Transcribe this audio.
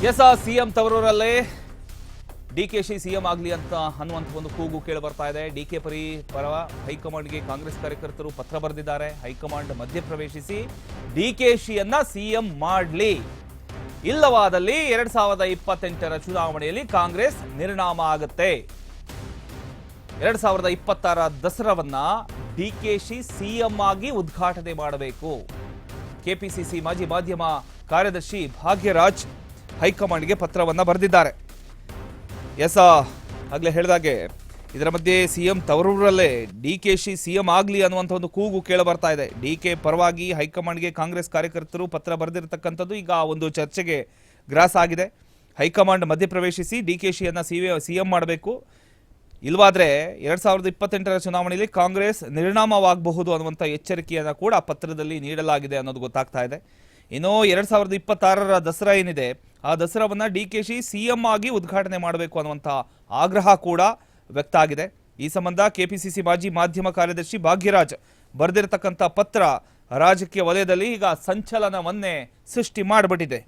S CM ತವರೂರಲ್ಲೇ DKShi CM ಆಗಲಿ ಅಂತ ಅನ್ನುವಂಥ ಒಂದು ಕೂಗು ಕೇಳಿ ಬರ್ತಾ ಇದೆ. ಡಿಕೆ ಪರ ಹೈಕಮಾಂಡ್ಗೆ ಕಾಂಗ್ರೆಸ್ ಕಾರ್ಯಕರ್ತರು ಪತ್ರ ಬರೆದಿದ್ದಾರೆ. ಹೈಕಮಾಂಡ್ ಮಧ್ಯಪ್ರವೇಶಿಸಿ ಡಿಕೆಶಿಯನ್ನ ಸಿಎಂ ಮಾಡಲಿ, ಇಲ್ಲವಾದಲ್ಲಿ 2028ರ ಚುನಾವಣೆಯಲ್ಲಿ ಕಾಂಗ್ರೆಸ್ ನಿರ್ನಾಮ ಆಗುತ್ತೆ. 2026 ದಸರಾವನ್ನ ಡಿಕೆಶಿ ಸಿಎಂ ಆಗಿ ಉದ್ಘಾಟನೆ ಮಾಡಬೇಕು. ಕೆಪಿಸಿಸಿ ಮಾಜಿ ಮಾಧ್ಯಮ ಕಾರ್ಯದರ್ಶಿ ಭಾಗ್ಯರಾಜ್ ಹೈಕಮಾಂಡ್ಗೆ ಪತ್ರವನ್ನ ಬರೆದಿದ್ದಾರೆ. ಆಗ್ಲೇ ಹೇಳಿದಾಗೆ ಇದರ ಮಧ್ಯೆ ಸಿಎಂ ತವರೂರಲ್ಲೇ ಡಿಕೆಶಿ ಸಿಎಂ ಆಗಲಿ ಅನ್ನುವಂಥ ಒಂದು ಕೂಗು ಕೇಳ ಬರ್ತಾ ಇದೆ. ಡಿಕೆ ಪರವಾಗಿ ಹೈಕಮಾಂಡ್ಗೆ ಕಾಂಗ್ರೆಸ್ ಕಾರ್ಯಕರ್ತರು ಪತ್ರ ಬರೆದಿರತಕ್ಕಂಥದ್ದು ಈಗ ಒಂದು ಚರ್ಚೆಗೆ ಗ್ರಾಸ ಆಗಿದೆ. ಹೈಕಮಾಂಡ್ ಮಧ್ಯಪ್ರವೇಶಿಸಿ ಡಿಕೆಶಿಯನ್ನ ಸಿಎಂ ಮಾಡಬೇಕು, ಇಲ್ವಾದ್ರೆ 2028ರ ಚುನಾವಣೆಯಲ್ಲಿ ಕಾಂಗ್ರೆಸ್ ನಿರ್ನಾಮವಾಗಬಹುದು ಅನ್ನುವಂಥ ಎಚ್ಚರಿಕೆಯನ್ನು ಕೂಡ ಪತ್ರದಲ್ಲಿ ನೀಡಲಾಗಿದೆ ಅನ್ನೋದು ಗೊತ್ತಾಗ್ತಾ ಇದೆ. ಇನ್ನು 2026ರ ದಸರಾ ಏನಿದೆ, ಆ ದಸರಾವನ್ನ ಡಿಕೆಶಿ ಸಿಎಂ ಆಗಿ ಉದ್ಘಾಟನೆ ಮಾಡಬೇಕು ಅನ್ನುವಂಥ ಆಗ್ರಹ ಕೂಡ ವ್ಯಕ್ತ ಆಗಿದೆ. ಈ ಸಂಬಂಧ ಕೆಪಿಸಿಸಿ ಮಾಜಿ ಮಾಧ್ಯಮ ಕಾರ್ಯದರ್ಶಿ ಭಾಗ್ಯರಾಜ್ ಬರೆದಿರತಕ್ಕಂಥ ಪತ್ರ ರಾಜಕೀಯ ವಲಯದಲ್ಲಿ ಈಗ ಸಂಚಲನವನ್ನೇ ಸೃಷ್ಟಿ ಮಾಡಿಬಿಟ್ಟಿದೆ.